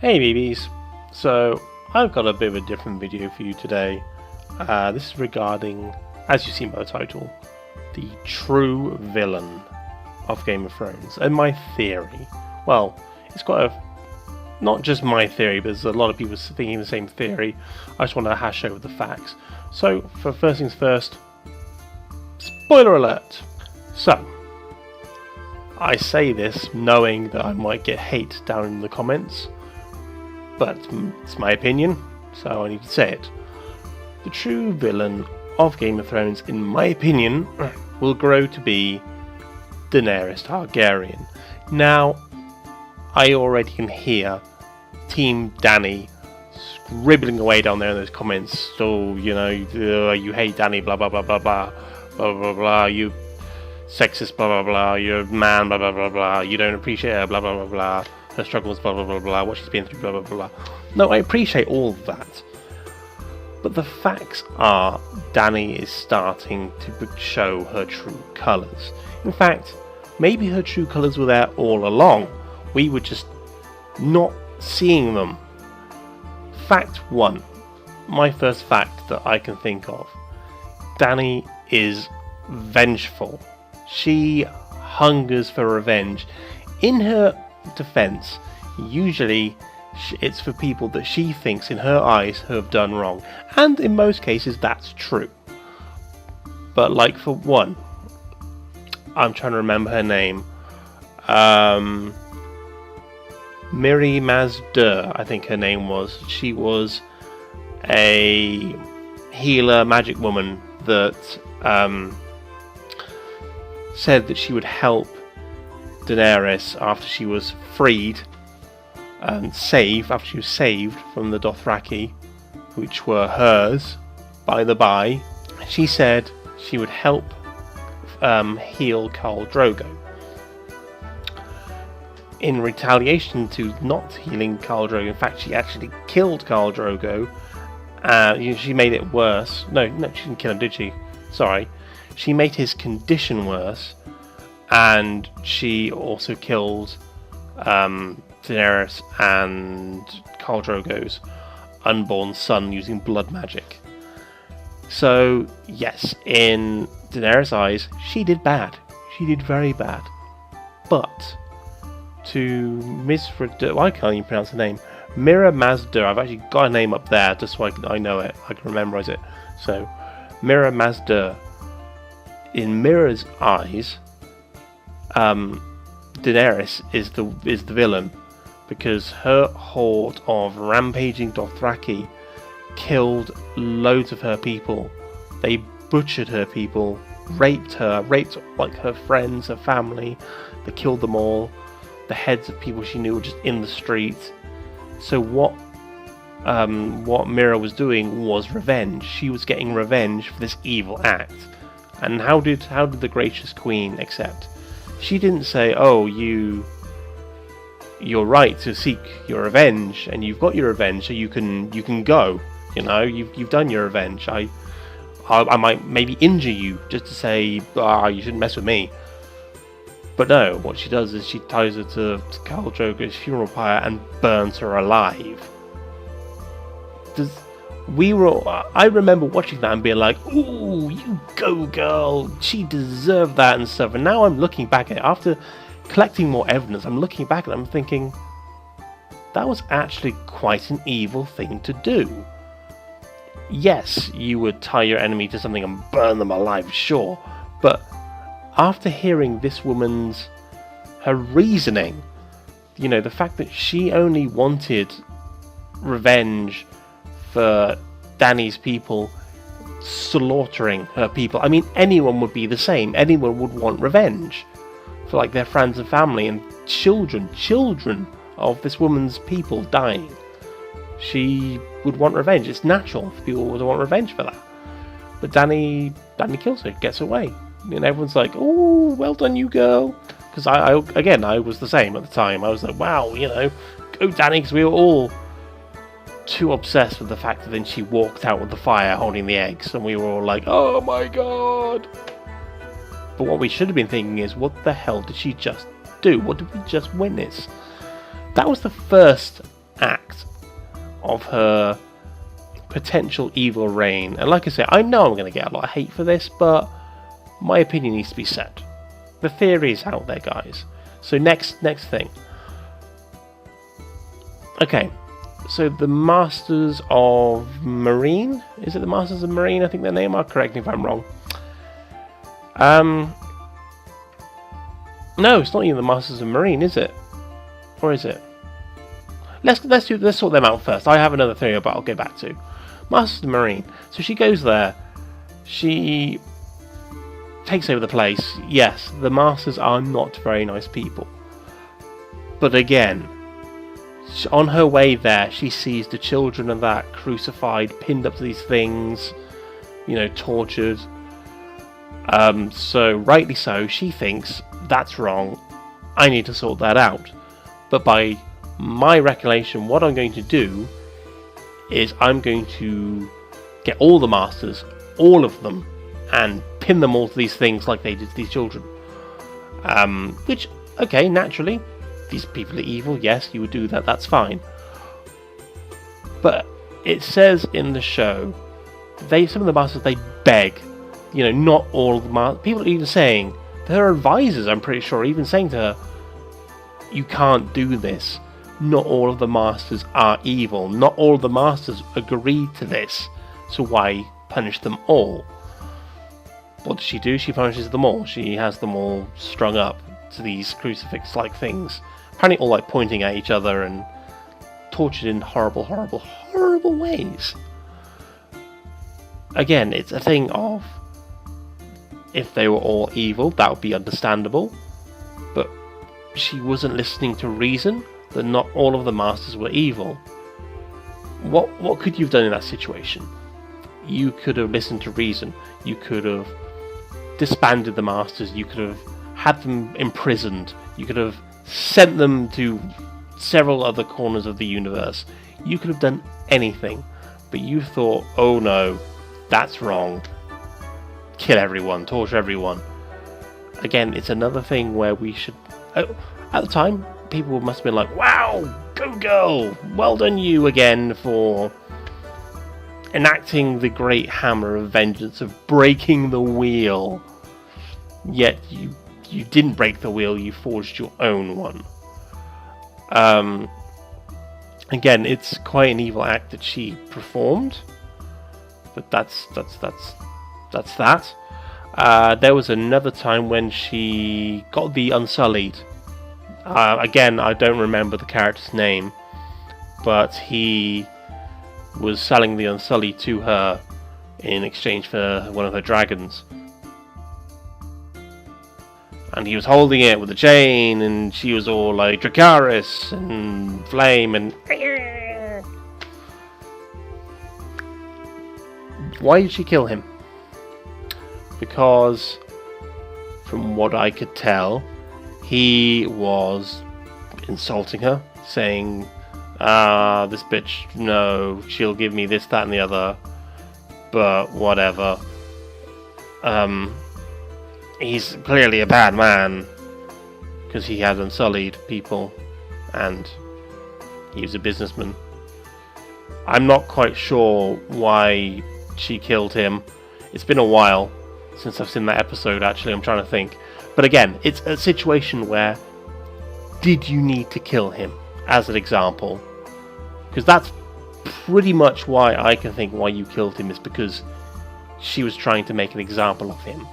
Hey BBs, so I've got a bit of a different video for you today. This is regarding, as you've seen by the title, the true villain of Game of Thrones, and my theory. Well, it's quite not just my theory, but there's a lot of people thinking the same theory. I just want to hash over the facts. So, for first things first, spoiler alert! So, I say this knowing that I might get hate down in the comments, but it's my opinion, so I need to say it. The true villain of Game of Thrones, in my opinion, will grow to be Daenerys Targaryen. Now, I already can hear Team Dany scribbling away down there in those comments. So, you hate Dany, blah blah blah blah blah, blah blah blah, you sexist, blah blah blah, you're a man, blah blah blah blah, you don't appreciate her, blah blah blah blah, her struggles, blah blah blah blah, what she's been through, blah blah blah. No, I appreciate all of that. But the facts are, Dany is starting to show her true colours. In fact, maybe her true colours were there all along. We were just not seeing them. Fact 1. My first fact that I can think of. Dany is vengeful. She hungers for revenge. In her defense, usually it's for people that she thinks in her eyes have done wrong, and in most cases that's true. But like, for one, I'm trying to remember her name, Miri Mazdur, I think her name was. She was a healer magic woman that said that she would help Daenerys after she was freed and after she was saved from the Dothraki, which were hers, by the by. She said she would help heal Khal Drogo. In retaliation to not healing Khal Drogo, in fact, she actually killed Khal Drogo. She made it worse. No, she didn't kill him, did she? Sorry. She made his condition worse, and she also killed Daenerys and Khal Drogo's unborn son using blood magic. So, yes, in Daenerys' eyes, she did bad. She did very bad. But to I can't even pronounce the name. Mira Mazdur. I've actually got a name up there just so I know it. I can memorize it. So, Mira Mazdur. In Mira's eyes, Daenerys is the villain, because her horde of rampaging Dothraki killed loads of her people. They butchered her people, raped like her friends, her family. They killed them all. The heads of people she knew were just in the streets. So what Mira was doing was revenge. She was getting revenge for this evil act. And how did the gracious queen accept? She didn't say, "Oh, you're right to seek your revenge, and you've got your revenge, so you can go. You've done your revenge. I might maybe injure you just to say, you shouldn't mess with me." But no, what she does is she ties her to Khal Drogo's funeral pyre and burns her alive. I remember watching that and being like, "Ooh, you go girl, she deserved that," and stuff. And now I'm looking back at it, after collecting more evidence, I'm looking back and I'm thinking, that was actually quite an evil thing to do. Yes, you would tie your enemy to something and burn them alive, sure, but after hearing this woman's, her reasoning, the fact that she only wanted revenge for Dany's people slaughtering her people. I mean, anyone would be the same. Anyone would want revenge for like their friends and family and children of this woman's people dying. She would want revenge. It's natural for people to want revenge for that. But Dany kills her, gets away. And everyone's like, "Oh, well done, you girl." Because I was the same at the time. I was like, wow, go Dany, because we were all too obsessed with the fact that then she walked out with the fire holding the eggs, and we were all like, "Oh my god." But what we should have been thinking is, what the hell did she just do? What did we just witness? That was the first act of her potential evil reign. And like I say, I know I'm going to get a lot of hate for this, but my opinion needs to be said. The theory is out there, guys. So next thing. Okay, so the Masters of Marine? Is it the Masters of Marine? I think their name are. Correct me if I'm wrong. No, it's not even the Masters of Marine, is it? Or is it? Let's sort them out first. I have another theory, but I'll go back to Masters of Marine. So she goes there. She takes over the place. Yes, the Masters are not very nice people. But again, on her way there, she sees the children of that crucified, pinned up to these things, tortured. So rightly so, she thinks that's wrong. I need to sort that out. But by my recollection, what I'm going to do is I'm going to get all the Masters, all of them, and pin them all to these things like they did to these children. Which, okay, naturally, these people are evil. Yes, you would do that. That's fine. But it says in the show, some of the Masters, they beg. Not all of the Masters. People are even saying, her advisors, I'm pretty sure, even saying to her, you can't do this. Not all of the Masters are evil. Not all of the Masters agreed to this. So why punish them all? What does she do? She punishes them all. She has them all strung up to these crucifix-like things. Apparently all pointing at each other and tortured in horrible, horrible, horrible ways. Again, it's a thing of, if they were all evil, that would be understandable. But she wasn't listening to reason, that not all of the Masters were evil. What could you have done in that situation? You could have listened to reason. You could have disbanded the Masters. You could have had them imprisoned. You could have sent them to several other corners of the universe. You could have done anything. But you thought, oh no, that's wrong. Kill everyone, torture everyone. Again, it's another thing where we should... at the time, people must have been like, wow, go girl, well done you again for enacting the great hammer of vengeance, of breaking the wheel. Yet you didn't break the wheel, you forged your own one. Again, it's quite an evil act that she performed. But that's that. There was another time when she got the Unsullied. Again, I don't remember the character's name, but he was selling the Unsullied to her in exchange for one of her dragons. And he was holding it with a chain, and she was all like Dracarys and Flame and... Why did she kill him? Because, from what I could tell, he was insulting her, saying, this bitch, no, she'll give me this, that, and the other, but whatever. He's clearly a bad man, because he had unsullied people, and he was a businessman. I'm not quite sure why she killed him. It's been a while since I've seen that episode, actually. I'm trying to think. But again, it's a situation where, did you need to kill him, as an example? Because that's pretty much why I can think why you killed him, is because she was trying to make an example of him.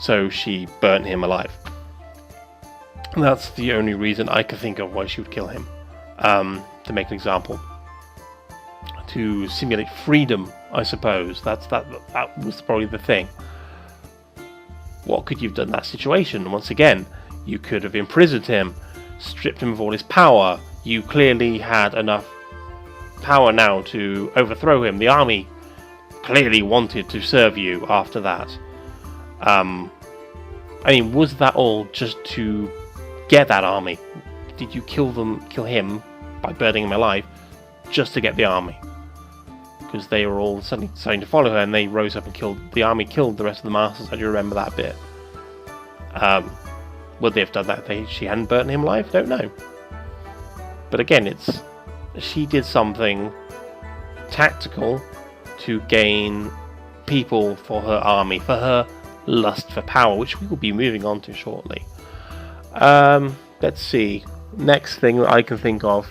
So she burnt him alive. And that's the only reason I can think of why she would kill him. To make an example. To simulate freedom, I suppose. That was probably the thing. What could you have done in that situation? Once again, you could have imprisoned him, stripped him of all his power. You clearly had enough power now to overthrow him. The army clearly wanted to serve you after that. I mean, was that all just to get that army? Did you kill him by burning him alive just to get the army? Because they were all suddenly starting to follow her, and they rose up and killed the army, killed the rest of the Masters. I do remember that bit. Would they have done that if she hadn't burnt him alive? Don't know. But again, she did something tactical to gain people for her army, for her lust for power, which we will be moving on to shortly. Let's see. Next thing that I can think of.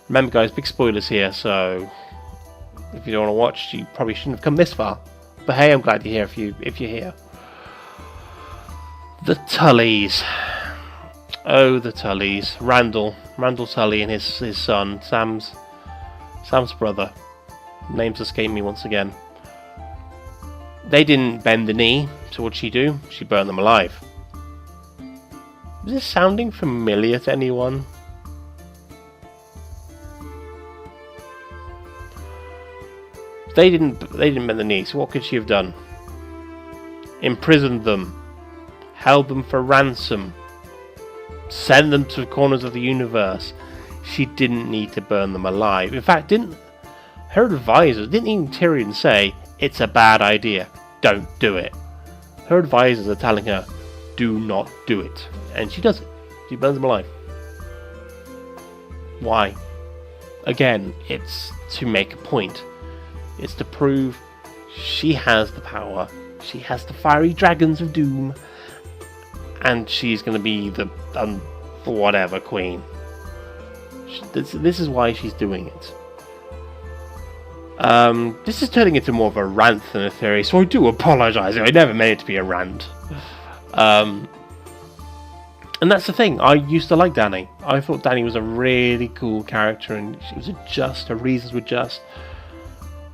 Remember, guys, big spoilers here, so if you don't want to watch, you probably shouldn't have come this far. But hey, I'm glad you're here if you're here. The Tullys. Oh, the Tullys. Randall Tully and his son, Sam's brother. Names escape me once again. They didn't bend the knee, so what'd she do? She burned them alive. Is this sounding familiar to anyone? They didn't bend the knee, so what could she have done? Imprisoned them, held them for ransom, sent them to the corners of the universe. She didn't need to burn them alive. In fact, her advisors, didn't even Tyrion say, it's a bad idea, don't do it. Her advisors are telling her, do not do it. And she does it. She burns them alive. Why? Again, it's to make a point. It's to prove she has the power. She has the fiery dragons of doom. And she's going to be the whatever queen. This is why she's doing it. This is turning into more of a rant than a theory, so I do apologise. I never meant it to be a rant. And that's the thing. I used to like Dany. I thought Dany was a really cool character, and she was just. Her reasons were just.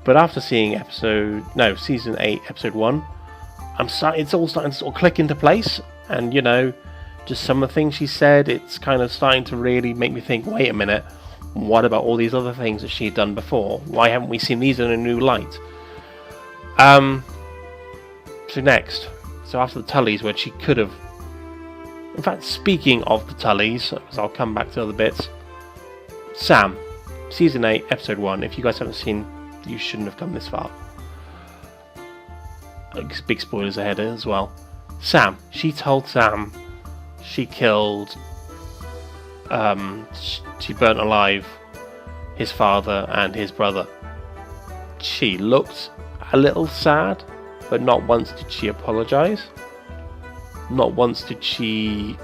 But after seeing season 8, episode 1, it's all starting to sort of click into place. And just some of the things she said, it's kind of starting to really make me think. Wait a minute. What about all these other things that she'd done before? Why haven't we seen these in a new light? So next. So after the Tullys, where she could have... In fact, speaking of the Tullys, because I'll come back to other bits. Sam. Season 8, Episode 1. If you guys haven't seen, you shouldn't have come this far. Big spoilers ahead as well. Sam. She told Sam she killed... she burnt alive his father and his brother. She looked a little sad, but not once did she apologise. Not once did she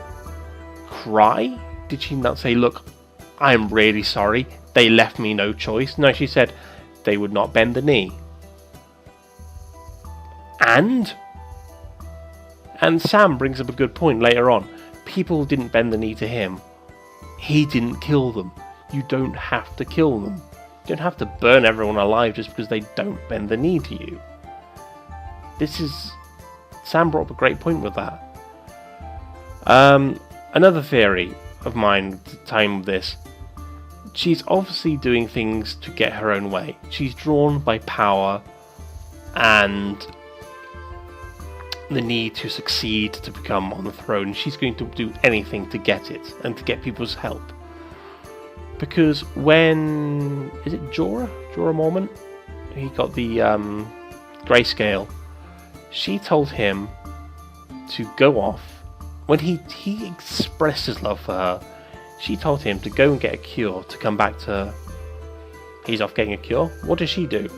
cry. Did she not say, look, I'm really sorry, they left me no choice? No, she said they would not bend the knee. And Sam brings up a good point later on. People didn't bend the knee to him. He didn't kill them. You don't have to kill them. You don't have to burn everyone alive just because they don't bend the knee to you. Sam brought up a great point with that. Another theory of mine at the time of this. She's obviously doing things to get her own way. She's drawn by power and the need to succeed to become on the throne. She's going to do anything to get it and to get people's help. Because when... Is it Jorah Mormont? He got the grayscale. She told him to go off. When he expressed his love for her, she told him to go and get a cure to come back to her. He's off getting a cure. What does she do?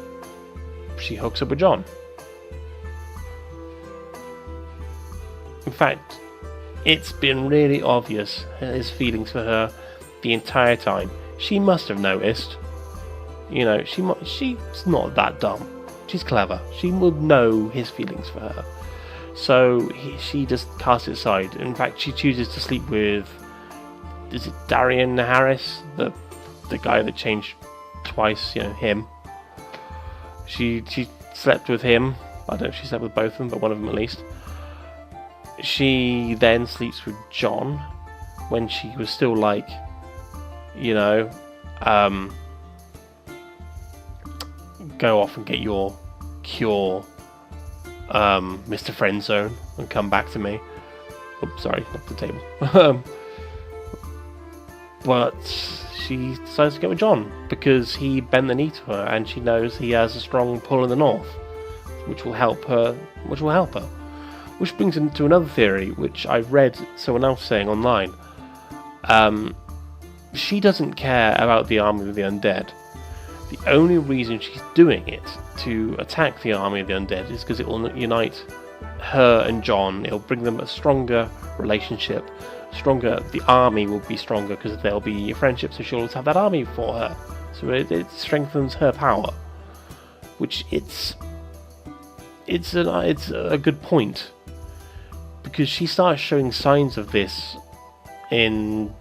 She hooks up with Jon. In fact, it's been really obvious his feelings for her the entire time. She must have noticed. She's not that dumb. She's clever. She would know his feelings for her. So she just casts it aside. In fact, she chooses to sleep with... Is it Darian Harris? The guy that changed twice, him. She slept with him. I don't know if she slept with both of them, but one of them at least. She then sleeps with Jon when she was still like, go off and get your cure, Mr. Friendzone, and come back to me. Oops, sorry, off the table. But she decides to get with Jon because he bent the knee to her, and she knows he has a strong pull in the north, which will help her. Which brings into another theory, which I've read someone else saying online. she doesn't care about the army of the undead. The only reason she's doing it to attack the army of the undead is because it will unite her and John. It'll bring them a stronger relationship. The army will be stronger because there'll be a friendship, so she'll always have that army for her. So it strengthens her power, which it's a good point, because she starts showing signs of this in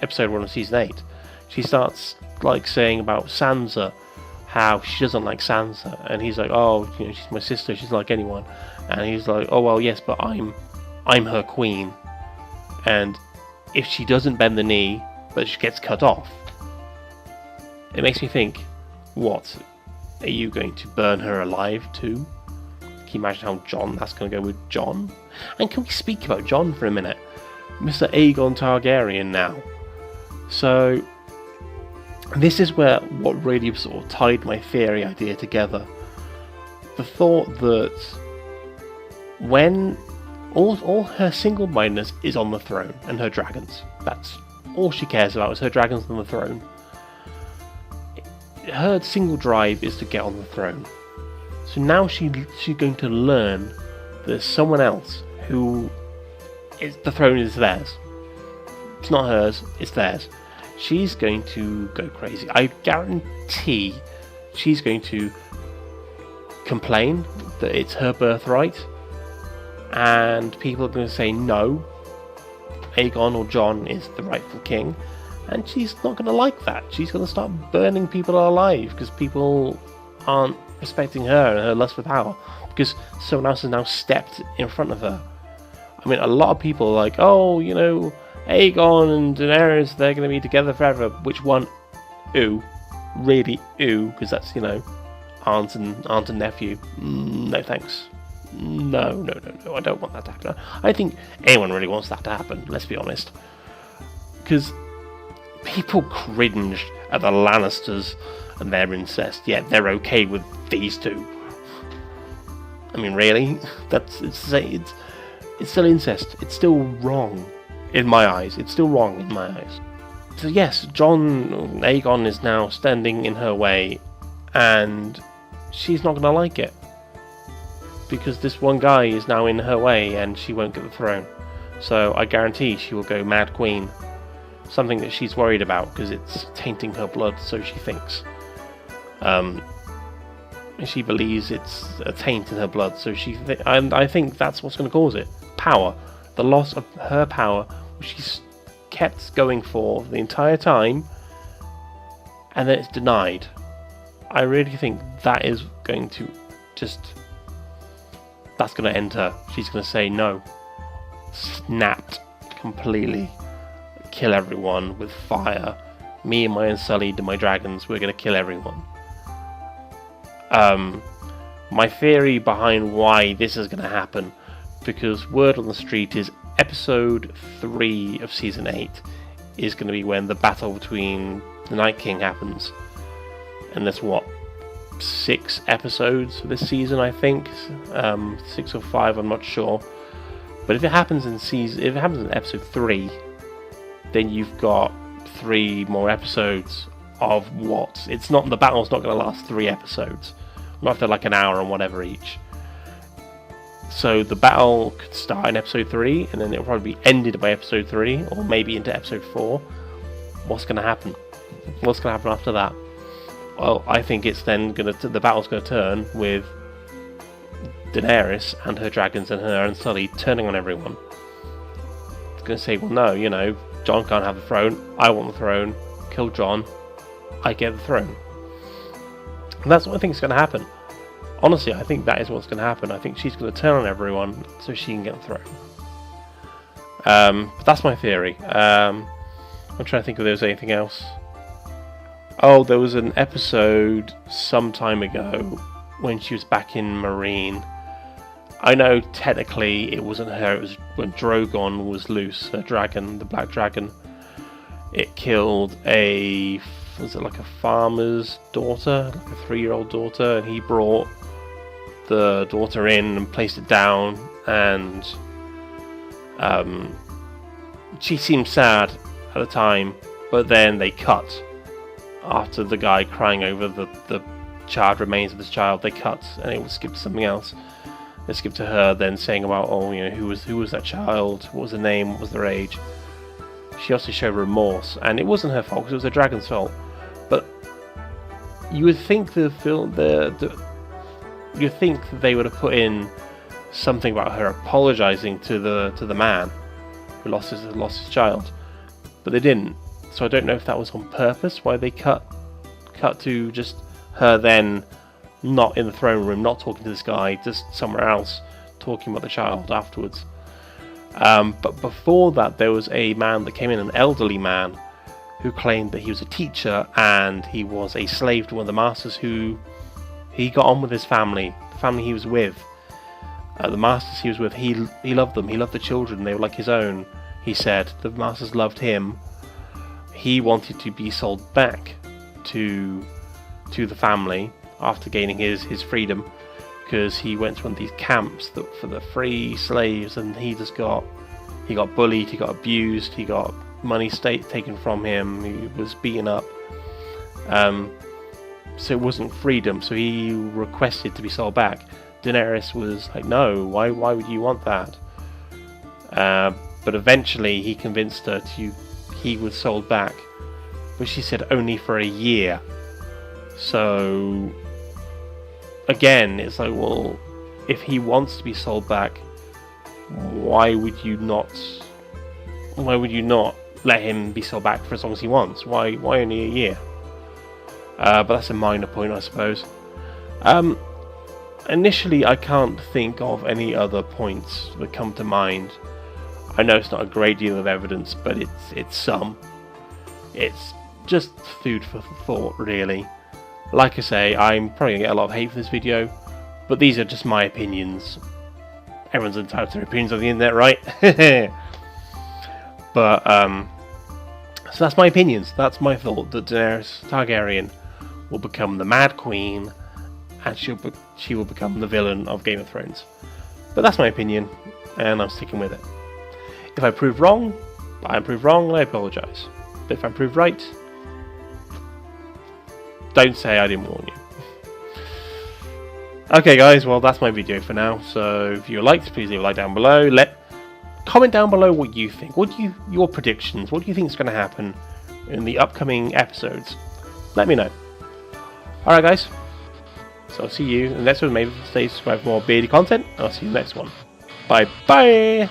episode 1 of season 8. She starts saying about Sansa, how she doesn't like Sansa, and he's like, oh, she's my sister, she's like anyone, and he's like, oh well, yes, but I'm her queen, and if she doesn't bend the knee, but she gets cut off, it makes me think, what, are you going to burn her alive too? Can you imagine how that's going to go with John? And can we speak about John for a minute? Mr. Aegon Targaryen now. So this is what really sort of tied my theory idea together. The thought that when all her single-mindedness is on the throne and her dragons, that's all she cares about, is her dragons on the throne. Her single drive is to get on the throne. So now she's going to learn that there's someone else who the throne is theirs. It's not hers, it's theirs. She's going to go crazy. I guarantee she's going to complain that it's her birthright, and people are going to say no, Aegon or John is the rightful king, and she's not going to like that. She's going to start burning people alive because people aren't respecting her and her lust for power, because someone else has now stepped in front of her. I mean, a lot of people are like, oh, Aegon and Daenerys, they're going to be together forever. Which one? Ooh. Really, ooh, because that's, aunt and nephew. No thanks. No, I don't want that to happen. I think anyone really wants that to happen, let's be honest. Because people cringed at the Lannisters and their incest, yet they're okay with these two. I mean, really? It's still incest. It's still wrong in my eyes. It's still wrong in my eyes. So yes, Aegon is now standing in her way, and she's not going to like it, because this one guy is now in her way and she won't get the throne. So I guarantee she will go Mad Queen. Something that she's worried about because it's tainting her blood, so she thinks. She believes it's a taint in her blood, so and I think that's what's going to cause it. Power. The loss of her power, which she's kept going for the entire time, and then it's denied. I really think that is going to that's going to end her. She's going to say no. Snapped completely. Kill everyone with fire. Me and my Unsullied and my dragons, we're going to kill everyone. My theory behind why this is going to happen, because word on the street is episode 3 of season 8 is going to be when the battle between the Night King happens. And there's 6 episodes for this season, I think. 6 or 5, I'm not sure. But if it happens in episode 3, then you've got 3 more episodes of the battle's not going to last 3 episodes. Not after an hour and whatever each. So the battle could start in episode 3, and then it'll probably be ended by episode 3, or maybe into episode 4. What's going to happen? What's going to happen after that? Well, I think it's then the battle's going to turn with Daenerys and her dragons and her Unsullied turning on everyone. It's going to say, well, no, Jon can't have the throne. I want the throne. Kill Jon. I get the throne. And that's what I think is going to happen. Honestly, I think that is what's going to happen. I think she's going to turn on everyone so she can get the throne. But that's my theory. I'm trying to think if there was anything else. Oh, there was an episode some time ago when she was back in Marine. I know technically it wasn't her, it was when Drogon was loose, her dragon, the black dragon. It killed a farmer's daughter, like a 3-year-old daughter, and he brought the daughter in and placed it down, and she seemed sad at the time, But then they cut after the guy crying over the charred remains of this child. They cut and it will skip to something else. They skip to her then saying about, oh, you know, who was that child? What was the name? What was their age? She also showed remorse, and it wasn't her fault because it was the dragon's fault. But you would think the film, you'd think that they would have put in something about her apologizing to the man who lost his child, but they didn't. So I don't know if that was on purpose, why they cut to just her then not in the throne room, not talking to this guy, just somewhere else talking about the child afterwards. But before that, there was a man that came in, an elderly man, who claimed that he was a teacher and he was a slave to one of the masters, who he got on with his family, the family he was with. The masters he was with, he loved them, he loved the children, they were like his own, he said. The masters loved him. He wanted to be sold back to the family after gaining his freedom, because he went to one of these camps for the free slaves, and he got bullied, he got abused, he got money taken from him, he was beaten up. So it wasn't freedom, so he requested to be sold back. Daenerys was like, no, why would you want that? But eventually he convinced her he was sold back, but she said only for a year. So again, it's like, well, if he wants to be sold back, why would you not let him be sold back for as long as he wants? Why only a year? But that's a minor point, I suppose. Initially, I can't think of any other points that come to mind. I know it's not a great deal of evidence, but it's some. It's just food for thought, really. Like I say, I'm probably going to get a lot of hate for this video, but these are just my opinions. Everyone's entitled to their opinions on the internet, right? But, so that's my opinions. That's my thought, that Daenerys Targaryen will become the Mad Queen, and she will become the villain of Game of Thrones. But that's my opinion, and I'm sticking with it. If I prove wrong, and I apologise. But if I prove right, don't say I didn't warn you. Okay guys, well that's my video for now. So if you liked, please leave a like down below. Comment down below what you think. Your predictions. What do you think is going to happen in the upcoming episodes? Let me know. Alright guys, so I'll see you in the next one. Maybe stay subscribed for more beardy content. I'll see you in the next one. Bye bye.